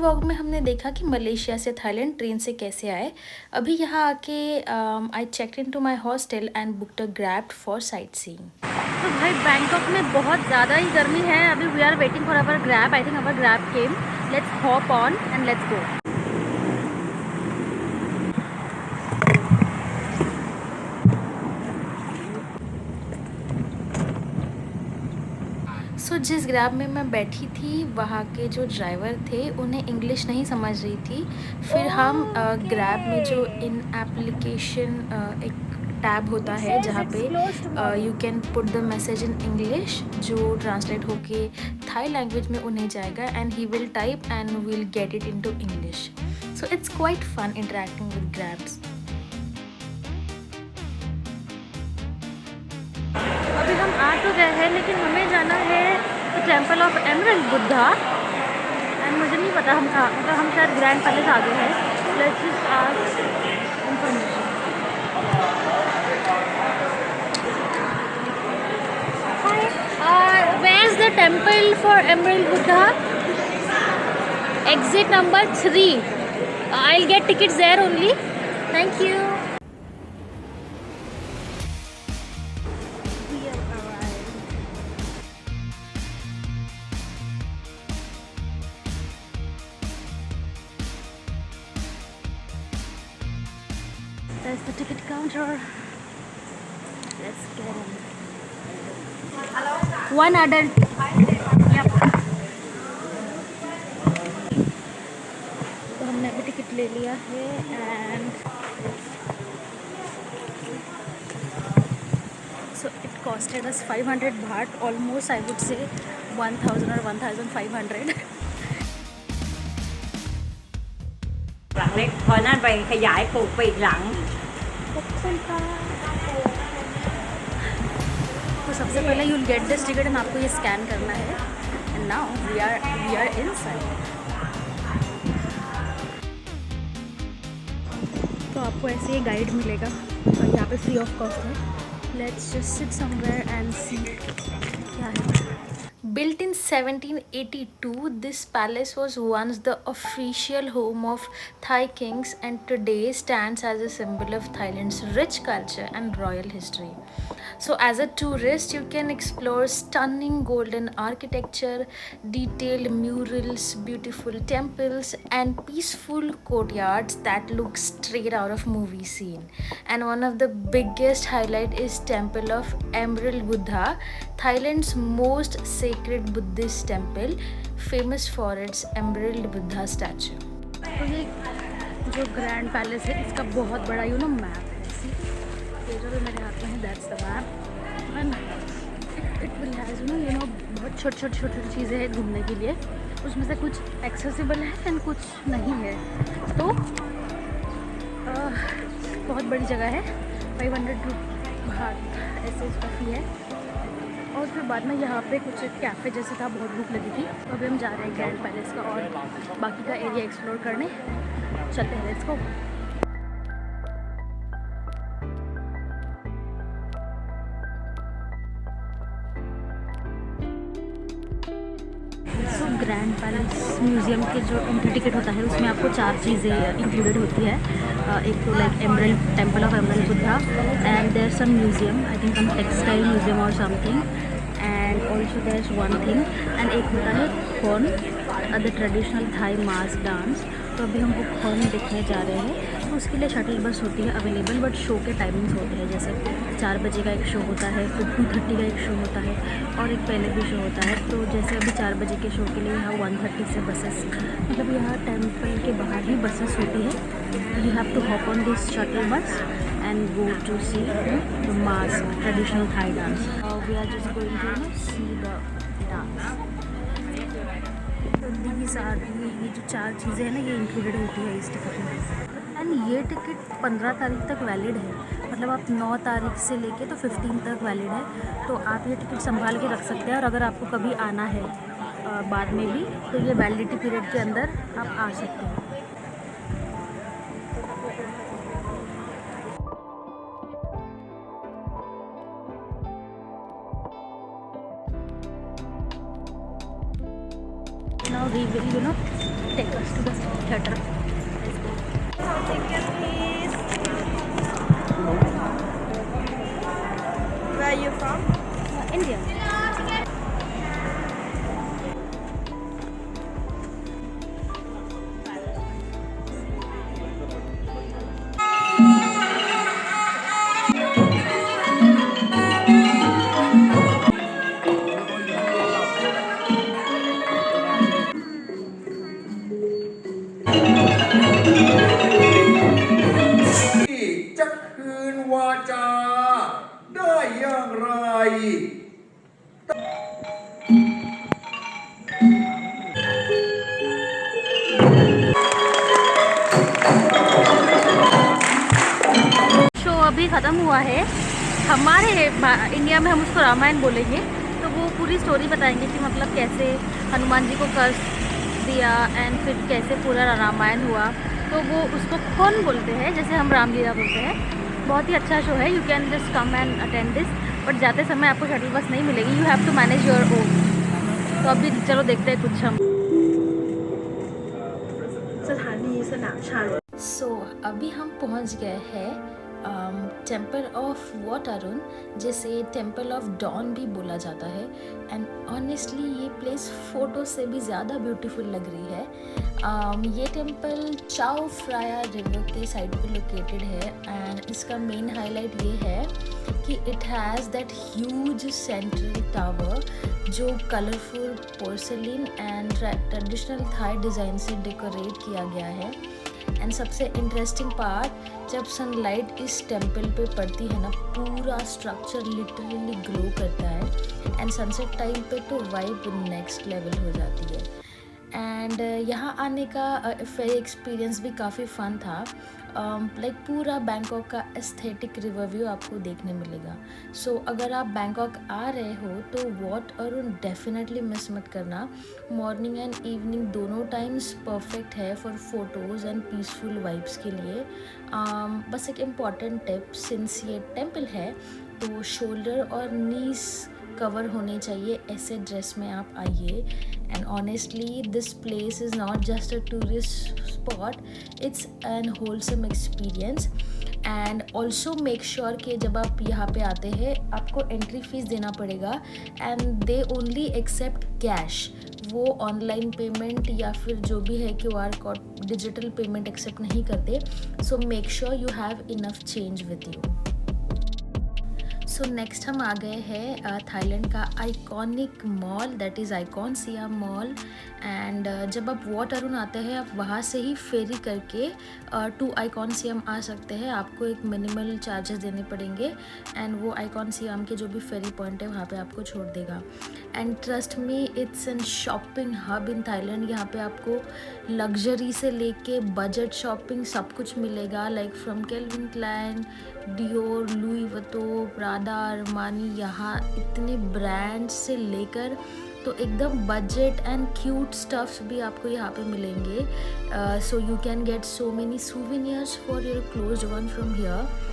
Vlog में हमने देखा कि मलेशिया से थाईलैंड ट्रेन से कैसे आए। अभी यहाँ आके I checked in to my hostel and booked a Grab for sightseeing. तो भाई बैंकॉक में बहुत ज़्यादा ही गर्मी है। अभी we are waiting for our Grab. I think our Grab came. Let's hop on and let's go. So जिस Grab में मैं बैठी थी वहाँ के जो ड्राइवर थे उन्हें इंग्लिश नहीं समझ रही थी। फिर हम ग्रैब में जो इन एप्लीकेशन एक टैब होता है जहाँ पे you can put the message in English जो ट्रांसलेट होके थाई लैंग्वेज में उन्हें जाएगा and he will type and will get it into English. So it's quite fun interacting with Grabs. अभी हम आ तो गए हैं लेकिन हमें जाना है the temple of emerald Buddha and मुझे नहीं पता हम कहाँ, मतलब हम शायद ग्रैंड पैलेस आ गए हैं। Let's just ask information. Where is the temple for Emerald Buddha? Exit number 3। I will get tickets there only. Thank you. There's the ticket counter. Let's get in. One adult. Yep. तो हमने अभी ticket ले लिया है and so it costed us 500 baht, almost I would say 1000 or 1500. หลังเล็กพอนั่นไปขยายปลูกไปอีกหลัง तो सबसे पहले you will get this ticket and आपको ये स्कैन करना है and now we are inside. तो आपको ऐसे ही गाइड मिलेगा और यहाँ पे फ्री ऑफ कॉस्ट है। Let's just sit somewhere and see क्या है। Built in 1782, this palace was once the official home of Thai kings and today stands as a symbol of Thailand's rich culture and royal history. So as a tourist, you can explore stunning golden architecture, detailed murals, beautiful temples and peaceful courtyards that look straight out of movie scene. And one of the biggest highlight is Temple of Emerald Buddha, Thailand's most sacred Buddhist temple, famous for its Emerald Buddha statue. तो ये जो grand palace है इसका बहुत बड़ा map है। ये जो मेरे हाथ में है that's the map and it will has बहुत छोटी चीज़ें हैं घूमने के लिए। उसमें से कुछ एक्सेसिबल है एंड कुछ नहीं है। तो बहुत बड़ी जगह है। 500 बात ऐसे इसका फी है। और फिर बाद में यहाँ पे कुछ कैफ़े जैसे था, बहुत भूख लगी थी तो अभी हम जा रहे हैं ग्रैंड पैलेस का और बाकी का एरिया एक्सप्लोर करने। चलते हैं, let's go. Grand palace museum के जो एंट्री टिकट होता है उसमें आपको 4 चीज़ें इंक्लूडेड होती है। एक तो like emerald temple of emerald Buddha and there some museum, I think some textile museum और something and also there is one thing and एक होता है Khon, the traditional Thai mask dance. तो अभी हम वो खोन देखने जा रहे हैं। तो उसके लिए शटल बस होती है अवेलेबल, बट शो के टाइमिंग्स होते हैं जैसे 4 बजे का एक शो होता है, फिर 2:30 का एक शो होता है और एक पहले भी शो होता है। तो जैसे अभी 4 बजे के शो के लिए यहाँ 1:30 से बसेस, मतलब यहाँ टेम्पल के बाहर ही बसेस होती है। You have to hop on this shuttle bus and go to see the mass traditional Thai dance. We are just going to see the dance. ये जो 4 चीज़ें हैं ना ये इंक्लूडेड होती है इस टिकट में। एंड ये टिकट 15 तारीख तक वैलिड है, मतलब आप 9 तारीख से लेके तो 15 तक वैलिड है। तो आप ये टिकट संभाल के रख सकते हैं और अगर आपको कभी आना है बाद में भी तो ये वैलिडिटी पीरियड के अंदर आप आ सकते हैं। now he will, you know, take us to the theater. Let's go. Ticket please. Where are you from? India.จะคืนวาจาได้อย่างไร show अभी ख़त्म हुआ है। हमारे इंडिया में हम उसको रामायण बोलेंगे, तो वो पूरी स्टोरी बताएंगे कि मतलब कैसे हनुमान जी को कष्ट दिया एंड फिर कैसे पूरा रामायण हुआ। तो वो उसको कौन बोलते हैं, जैसे हम रामलीला बोलते हैं। बहुत ही अच्छा शो है, you can just come and attend this. But जाते समय आपको शटल बस नहीं मिलेगी, you have to manage your own. तो अभी चलो देखते हैं कुछ हम। सो अभी हम पहुंच गए हैं टेम्पल ऑफ वाटरुन, जिसे टेम्पल ऑफ डॉन भी बोला जाता है। एंड ऑनेस्टली ये प्लेस फ़ोटो से भी ज़्यादा ब्यूटीफुल लग रही है। ये टेम्पल चाओ फ्राया रिवर के साइड पे लोकेटेड है। एंड इसका मेन हाईलाइट ये है कि it has that huge central tower जो colourful porcelain and traditional Thai design से डेकोरेट किया गया है। एंड सबसे इंटरेस्टिंग पार्ट, जब सनलाइट इस टेम्पल पे पड़ती है ना, पूरा स्ट्रक्चर लिटरली ग्लो करता है। एंड सनसेट टाइम पे तो वाइब नेक्स्ट लेवल हो जाती है। एंड यहाँ आने का फेरी एक्सपीरियंस भी काफ़ी फ़न था। लाइक पूरा बैंकॉक का एस्थेटिक रिवरव्यू आपको देखने मिलेगा। सो अगर आप बैंकॉक आ रहे हो तो वाटरुन डेफिनेटली मिस मत करना। मॉर्निंग एंड इवनिंग दोनों टाइम्स परफेक्ट है for photos and peaceful vibes के लिए। बस एक इम्पॉर्टेंट टिप, सिंस ये टेम्पल है तो शोल्डर और नीज कवर होने चाहिए, ऐसे ड्रेस में आप आइए। And honestly this place is not just a tourist spot, it's an wholesome experience. And also make sure कि जब आप यहाँ पे आते हैं आपको एंट्री फीस देना पड़ेगा। And they only accept cash, वो ऑनलाइन पेमेंट या फिर जो भी है QR code digital payment accept नहीं करते। So make sure you have enough change with you. So next हम आ गए हैं थाईलैंड का iconic mall, that is Icon Siam mall. And जब आप वाटरुन आते हैं आप वहाँ से ही फेरी करके टू आइकॉन सियाम आ सकते हैं। आपको एक मिनिमल चार्जेस देने पड़ेंगे एंड वो आइकॉन सियाम के जो भी फेरी पॉइंट है वहाँ पे आपको छोड़ देगा। And trust me, it's an shopping hub in Thailand. यहाँ पे आपको लग्जरी से लेके बजट शॉपिंग सब कुछ मिलेगा, like from Calvin Klein, Dior, Louis Vuitton, Prada, Armani. यहाँ इतने ब्रांड्स से लेकर तो एकदम बजट एंड क्यूट स्टफ्स भी आपको यहाँ पे मिलेंगे। So you can get so many souvenirs for your closed one from here.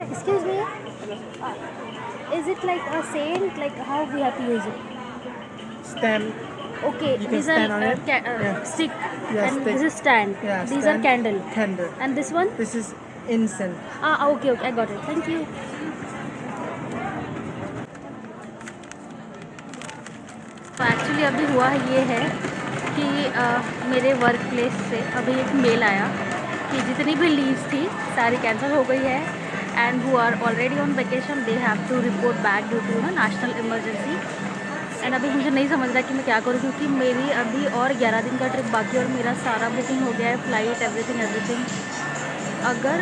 Excuse me, is it like a saint? Like how we have to use it? Stand. Okay, You can these stand on are it. Yeah. stick, Yeah, and stick. this is stand. Yeah, These stand. are candle. Candle. And this one? This is incense. Okay, I got it. Thank you. तो actually अभी हुआ ये है कि मेरे work place से अभी एक मेल आया कि जितनी भी लीव्स थी सारी कैंसिल हो गई है। And who are already on vacation they have to report back due to national emergency. And अभी मुझे नहीं समझ रहा कि मैं क्या करूँ, क्योंकि मेरी अभी और 11 दिन का ट्रिप बाकी और मेरा सारा बुकिंग हो गया है, फ़्लाइट एवरीथिंग। अगर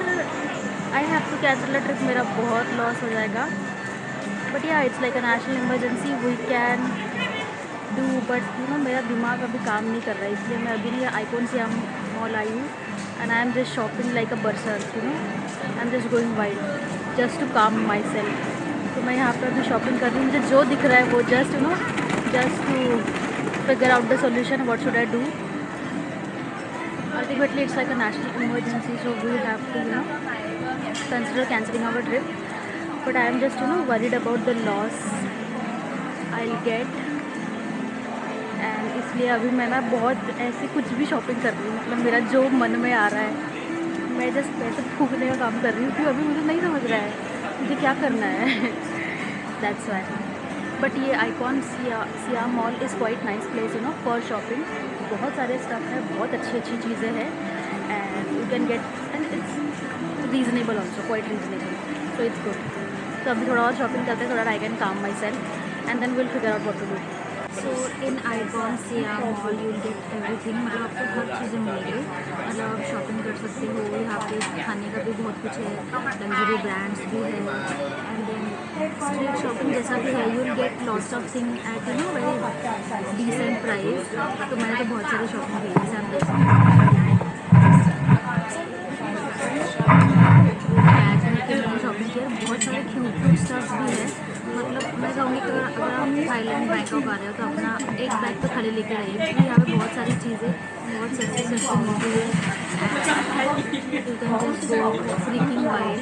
I have to cancel the trip मेरा बहुत लॉस हो जाएगा। But yeah it's like a national emergency, we can do. But you know मेरा दिमाग अभी काम नहीं कर रहा है, इसलिए मैं अभी नहीं आइकॉन सियाम मॉल आई हूँ and I am just shopping like a berserk, you know, I am just going wild just to calm my self. तो मैं यहाँ पर अभी शॉपिंग कर रही हूँ, मुझे जो दिख रहा है वो just you know just to figure out the solution what should I do. Ultimately, it's like a national emergency, so we have to, you know, consider cancelling our trip. But I am just, you know, worried about the loss I'll get. And इसलिए अभी मैं ना बहुत ऐसी कुछ भी shopping कर रही हूँ, मतलब मेरा जो मन में आ रहा है मैं जस्ट पैसे फूकने का काम कर रही हूँ, क्योंकि अभी मुझे नहीं समझ रहा है मुझे क्या करना है। That's why. बट ये icon Siam mall is quite nice place, you know, for shopping. बहुत सारे स्टफ है, बहुत अच्छी चीज़ें हैं and you can get and it's reasonable also, quite reasonable, so it's good. तो अभी थोड़ा और शॉपिंग करते हैं, थोड़ा I can calm myself and then will figure out what to do. So in Icon Siam mall you will get everything, मतलब आपको हर चीज़ें मिलेगी, मतलब आप शॉपिंग कर सकते हो। यहाँ पे खाने का भी बहुत कुछ है, लग्जरी ब्रांड्स भी है एंड देन स्ट्रीट शॉपिंग जैसा भी है, you will get lots of thing at, you know, very decent price. तो मैंने तो बहुत सारी शॉपिंग की, जैसे आप देख सकते हैं मैंने शॉपिंग किया, बहुत सारे क्यूट स्टफ्स भी है। मतलब मैं कहूँगी कि अगर आप थाईलैंड बैंकॉक आ रहे हो तो अपना एक बैग तो खाली लेके आइए, क्योंकि यहाँ पे बहुत सारी चीज़ें बहुत सस्ती मिलती है। You can just go freaking wild.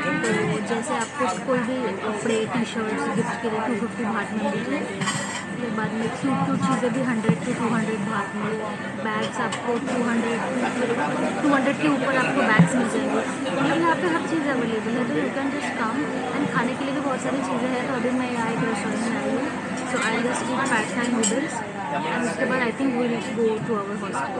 तो जैसे आपको कोई भी कपड़े टी शर्ट्स गिफ्ट के लिए 250 बात में मिल जाएगी, उसके बाद में क्यूट चीज़ें भी 100 to 200 बात में, बैग्स आपको 200 के ऊपर आपको बैग्स मिल जाएंगे। मतलब यहाँ पे हर चीज़ अवेलेबल है, तो you can just come. And खाने के लिए भी बहुत सारी चीज़ें हैं। तो अभी मैं यहाँ एक रेस्टोरेंट में आई हूँ, so I just eat pad Thai noodles and उसके बाद I think we will go to our hostel.